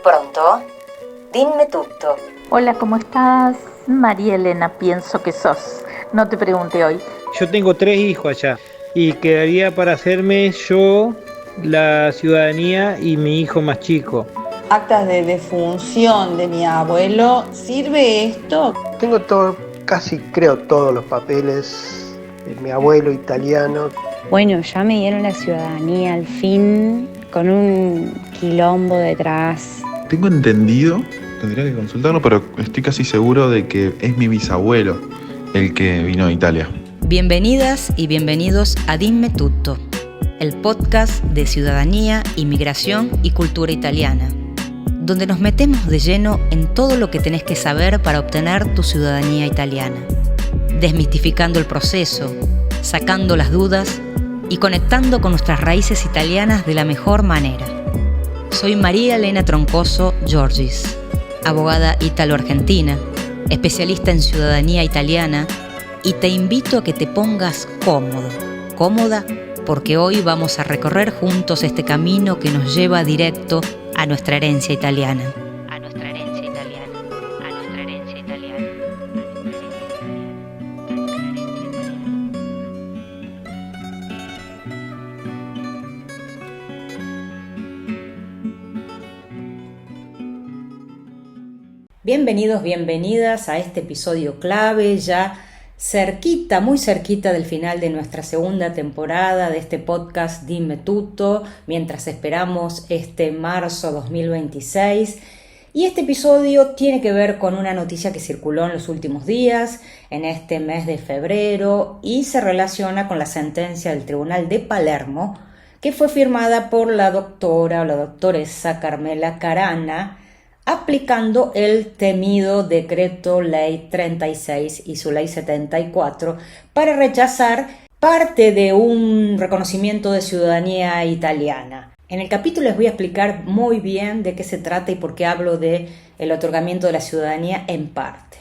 Pronto? Dimmi tutto. Hola, ¿cómo estás? María Elena, pienso que sos. No te pregunté hoy. Yo tengo 3 hijos allá y quedaría para hacerme yo la ciudadanía y mi hijo más chico. Actas de defunción de mi abuelo, ¿sirve esto? Tengo creo todos los papeles de mi abuelo italiano. Bueno, ya me dieron la ciudadanía al fin, con un quilombo detrás. Tengo entendido, tendría que consultarlo, pero estoy casi seguro de que es mi bisabuelo el que vino a Italia. Bienvenidas y bienvenidos a Dimmi tutto, el podcast de ciudadanía, inmigración y cultura italiana, donde nos metemos de lleno en todo lo que tenés que saber para obtener tu ciudadanía italiana, desmistificando el proceso, sacando las dudas y conectando con nuestras raíces italianas de la mejor manera. Soy María Elena Troncoso Giorgis, abogada ítalo-argentina, especialista en ciudadanía italiana, y te invito a que te pongas cómodo, cómoda, porque hoy vamos a recorrer juntos este camino que nos lleva directo a nuestra herencia italiana. A nuestra herencia italiana, a nuestra herencia italiana. Bienvenidos, bienvenidas a este episodio clave, ya cerquita, muy cerquita del final de nuestra segunda temporada de este podcast Dimmi tutto, mientras esperamos este marzo 2026. Y este episodio tiene que ver con una noticia que circuló en los últimos días, en este mes de febrero, y se relaciona con la sentencia del Tribunal de Palermo, que fue firmada por la doctoresa Carmela Carana, aplicando el temido decreto ley 36 y su ley 74 para rechazar parte de un reconocimiento de ciudadanía italiana. En el capítulo les voy a explicar muy bien de qué se trata y por qué hablo de el otorgamiento de la ciudadanía en parte.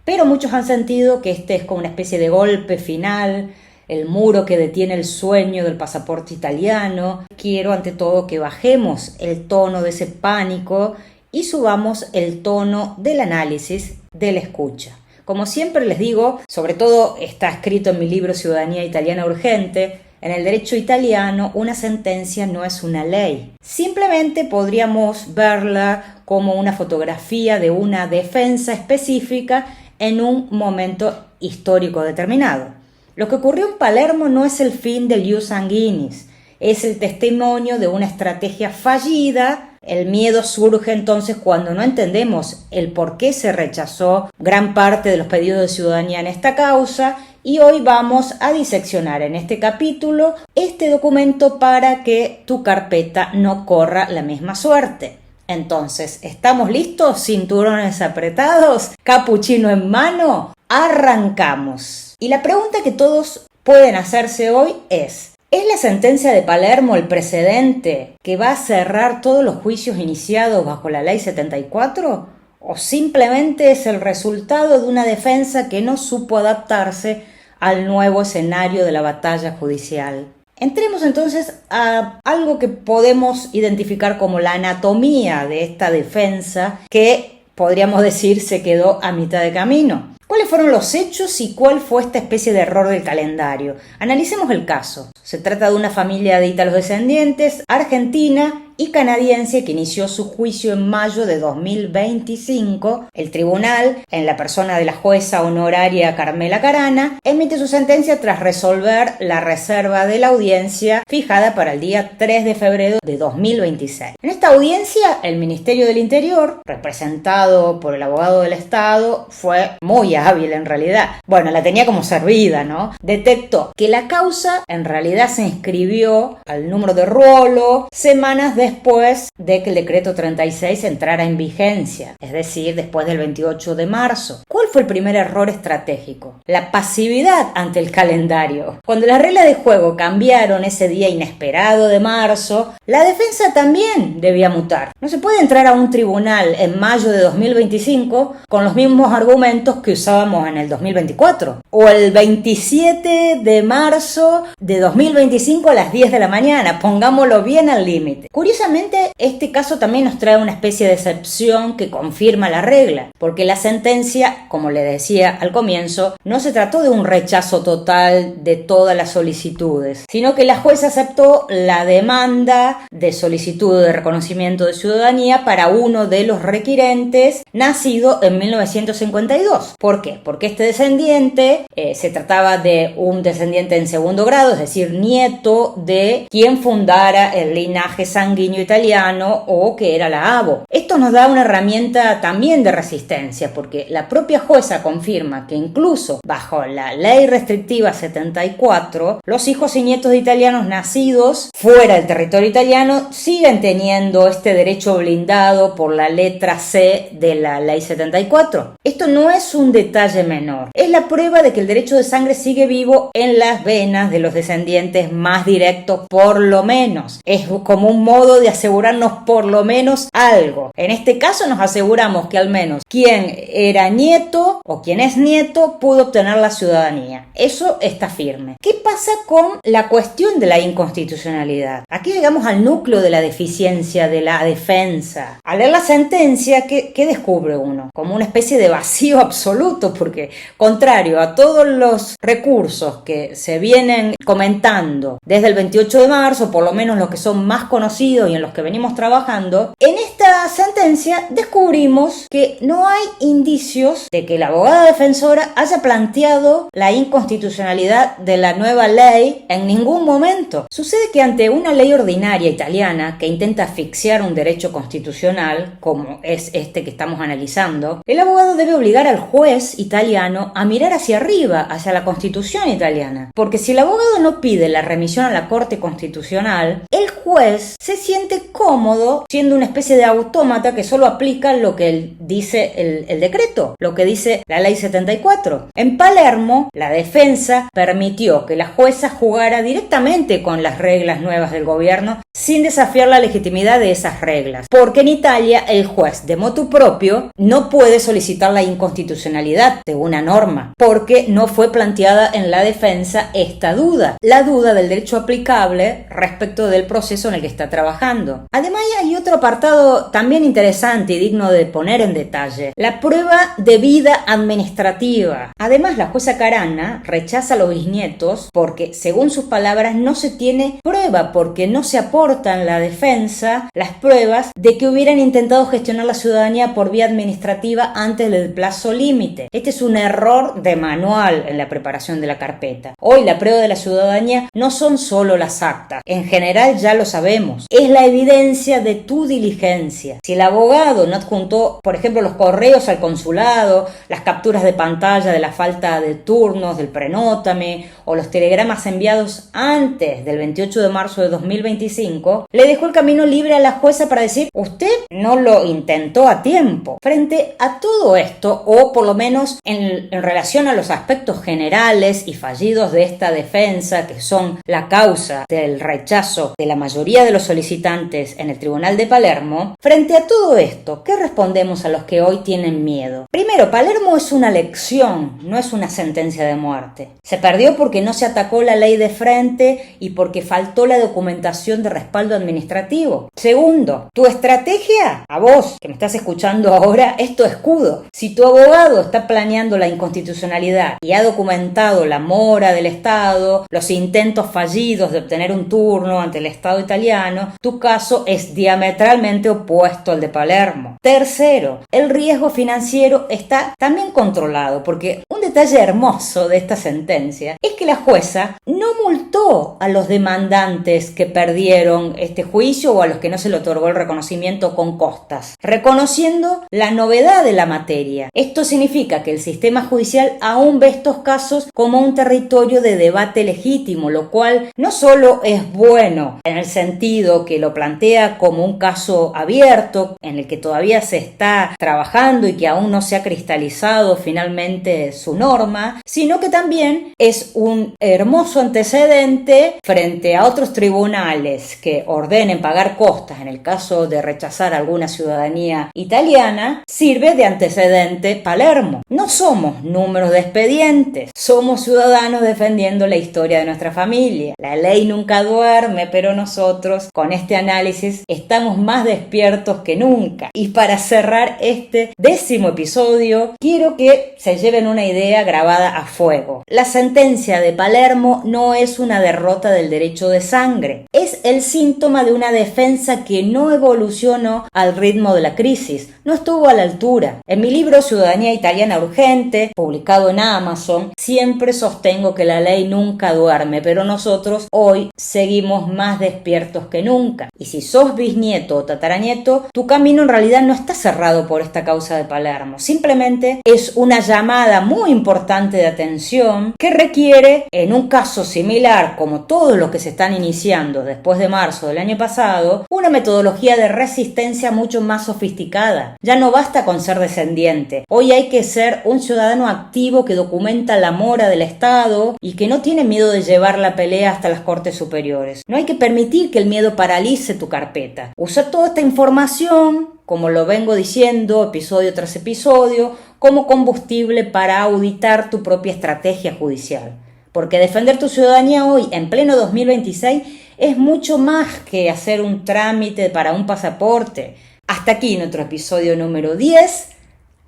Pero muchos han sentido que este es como una especie de golpe final, el muro que detiene el sueño del pasaporte italiano. Quiero ante todo que bajemos el tono de ese pánico y subamos el tono del análisis, de la escucha. Como siempre les digo, sobre todo está escrito en mi libro Ciudadanía Italiana Urgente, en el derecho italiano una sentencia no es una ley. Simplemente podríamos verla como una fotografía de una defensa específica en un momento histórico determinado. Lo que ocurrió en Palermo no es el fin del ius sanguinis, es el testimonio de una estrategia fallida. El miedo surge entonces cuando no entendemos el por qué se rechazó gran parte de los pedidos de ciudadanía en esta causa, y hoy vamos a diseccionar en este capítulo este documento para que tu carpeta no corra la misma suerte. Entonces, ¿estamos listos? ¿Cinturones apretados? ¿Capuchino en mano? ¡Arrancamos! Y la pregunta que todos pueden hacerse hoy es: ¿es la sentencia de Palermo el precedente que va a cerrar todos los juicios iniciados bajo la Ley 74? ¿O simplemente es el resultado de una defensa que no supo adaptarse al nuevo escenario de la batalla judicial? Entremos entonces a algo que podemos identificar como la anatomía de esta defensa que podríamos decir se quedó a mitad de camino. ¿Cuáles fueron los hechos y cuál fue esta especie de error del calendario? Analicemos el caso. Se trata de una familia de ítalos descendientes, argentina y canadiense, que inició su juicio en mayo de 2025. El tribunal, en la persona de la jueza honoraria Carmela Carana, emite su sentencia tras resolver la reserva de la audiencia fijada para el día 3 de febrero de 2026. En esta audiencia, el Ministerio del Interior, representado por el abogado del Estado, fue muy hábil en realidad. Bueno, la tenía como servida, ¿no? Detectó que la causa en realidad se inscribió al número de ruolo semanas después de que el decreto 36 entrara en vigencia, es decir, después del 28 de marzo. ¿Cuál fue el primer error estratégico? La pasividad ante el calendario. Cuando las reglas de juego cambiaron ese día inesperado de marzo, la defensa también debía mutar. No se puede entrar a un tribunal en mayo de 2025 con los mismos argumentos que usábamos en el 2024. O el 27 de marzo de 2025 a las 10 de la mañana. Pongámoslo bien al límite. Curiosamente, este caso también nos trae una especie de excepción que confirma la regla, porque la sentencia, como le decía al comienzo, no se trató de un rechazo total de todas las solicitudes, sino que la jueza aceptó la demanda de solicitud de reconocimiento de ciudadanía para uno de los requirentes nacido en 1952. ¿Por qué? Porque este descendiente se trataba de un descendiente en segundo grado, es decir, nieto de quien fundara el linaje sanguíneo italiano o que era la avo. Esto nos da una herramienta también de resistencia, porque la propia jueza confirma que incluso bajo la ley restrictiva 74, los hijos y nietos de italianos nacidos fuera del territorio italiano siguen teniendo este derecho blindado por la letra C de la ley 74. Esto no es un detalle menor, es la prueba de que el derecho de sangre sigue vivo en las venas de los descendientes más directos, por lo menos. Es como un modo de asegurarnos por lo menos algo. En este caso nos aseguramos que al menos quien era nieto o quien es nieto pudo obtener la ciudadanía. Eso está firme. ¿Qué pasa con la cuestión de la inconstitucionalidad? Aquí llegamos al núcleo de la deficiencia de la defensa. Al leer la sentencia, ¿qué descubre uno? Como una especie de vacío absoluto, porque contrario a todos los recursos que se vienen comentando desde el 28 de marzo, por lo menos los que son más conocidos y en los que venimos trabajando, en esta sentencia descubrimos que no hay indicios de que la abogada defensora haya planteado la inconstitucionalidad de la nueva ley en ningún momento. Sucede que ante una ley ordinaria italiana que intenta asfixiar un derecho constitucional, como es este que estamos analizando, el abogado debe obligar al juez italiano a mirar hacia arriba, hacia la Constitución italiana. Porque si el abogado no pide la remisión a la Corte Constitucional, el juez se siente cómodo siendo una especie de autómata que solo aplica lo que dice el decreto, lo que dice la ley 74. En Palermo, la defensa permitió que la jueza jugara directamente con las reglas nuevas del gobierno sin desafiar la legitimidad de esas reglas. Porque en Italia el juez de motu propio no puede solicitar la inconstitucionalidad de una norma, porque no fue planteada en la defensa esta duda, la duda del derecho aplicable respecto del proceso en el que está trabajando. Además hay otro apartado también interesante y digno de poner en detalle: la prueba de vida administrativa. Además, la jueza Carana rechaza a los bisnietos porque, según sus palabras, no se tiene prueba, porque no se aporta en la defensa las pruebas de que hubieran intentado gestionar la ciudadanía por vía administrativa antes del plazo límite. Este es un error de manual en la preparación de la carpeta. Hoy la prueba de la ciudadanía no son solo las actas, en general ya lo sabemos, es la evidencia de tu diligencia. Si el abogado no adjuntó, por ejemplo, los correos al consulado, las capturas de pantalla de la falta de turnos, del prenótame o los telegramas enviados antes del 28 de marzo de 2025, le dejó el camino libre a la jueza para decir: usted no lo intentó a tiempo. Frente a todo esto, o por lo menos en relación a los aspectos generales y fallidos de esta defensa, que son la causa del rechazo de la mayoría de los solicitantes en el Tribunal de Palermo, frente a todo esto, ¿qué respondemos a los que hoy tienen miedo? Primero, Palermo es una lección, no es una sentencia de muerte. Se perdió porque no se atacó la ley de frente y porque faltó la documentación de respaldo administrativo. Segundo, tu estrategia, a vos que me estás escuchando ahora, es tu escudo. Si tu abogado está planeando la inconstitucionalidad y ha documentado la mora del Estado, los intentos fallidos de obtener un turno ante el Estado italiano, tu caso es diametralmente opuesto al de Palermo. Tercero, el riesgo financiero está también controlado, porque un detalle hermoso de esta sentencia es que la jueza no multó a los demandantes que perdieron este juicio o a los que no se le otorgó el reconocimiento con costas, reconociendo la novedad de la materia. Esto significa que el sistema judicial aún ve estos casos como un territorio de debate legítimo, lo cual no solo es bueno en el sentido que lo plantea como un caso abierto en el que todavía se está trabajando y que aún no se ha cristalizado finalmente su norma, sino que también es un hermoso antecedente frente a otros tribunales que ordenen pagar costas en el caso de rechazar alguna ciudadanía italiana, sirve de antecedente Palermo. No somos números de expedientes, somos ciudadanos defendiendo la historia de nuestra familia. La ley nunca duerme, pero nosotros con este análisis estamos más despiertos que nunca. Y para cerrar este 10º episodio, quiero que se lleven una idea grabada a fuego. La sentencia de Palermo no es una derrota del derecho de sangre, es el síntoma de una defensa que no evolucionó al ritmo de la crisis, no estuvo a la altura. En mi libro Ciudadanía Italiana Urgente, publicado en Amazon, siempre sostengo que la ley nunca duerme, pero nosotros hoy seguimos más despiertos que nunca. Y si sos bisnieto o tataranieto, tu camino en realidad no está cerrado por esta causa de Palermo, simplemente es una llamada muy importante de atención que requiere, en un caso similar como todos los que se están iniciando después de marzo del año pasado, una metodología de resistencia mucho más sofisticada. Ya no basta con ser descendiente, hoy hay que ser un ciudadano activo que documenta la mora del Estado y que no tiene miedo de llevar la pelea hasta las cortes superiores. No hay que permitir que el miedo paralice tu carpeta. Usa toda esta información, como lo vengo diciendo episodio tras episodio, como combustible para auditar tu propia estrategia judicial. Porque defender tu ciudadanía hoy, en pleno 2026, es mucho más que hacer un trámite para un pasaporte. Hasta aquí nuestro episodio número 10.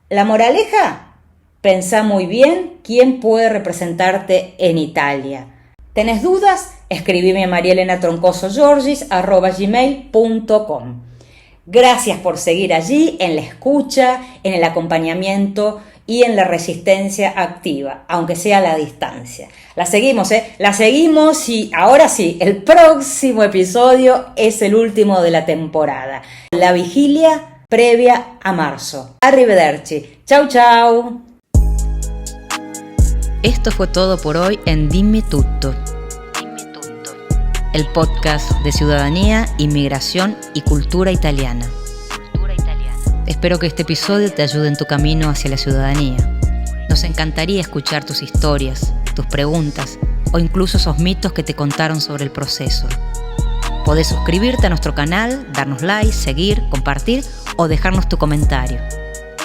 La moraleja: pensá muy bien quién puede representarte en Italia. ¿Tenés dudas? Escribime a marielenatroncosoggiorgis@gmail.com. Gracias por seguir allí, en la escucha, en el acompañamiento y en la resistencia activa, aunque sea a la distancia. La seguimos, La seguimos y ahora sí, el próximo episodio es el último de la temporada. La vigilia previa a marzo. Arrivederci. Chau, chau. Esto fue todo por hoy en Dimmi Tutto, el podcast de ciudadanía, inmigración y cultura italiana. Espero que este episodio te ayude en tu camino hacia la ciudadanía. Nos encantaría escuchar tus historias, tus preguntas o incluso esos mitos que te contaron sobre el proceso. Podés suscribirte a nuestro canal, darnos like, seguir, compartir o dejarnos tu comentario.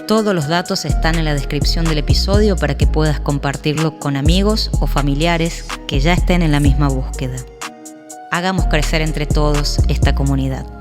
Todos los datos están en la descripción del episodio para que puedas compartirlo con amigos o familiares que ya estén en la misma búsqueda. Hagamos crecer entre todos esta comunidad.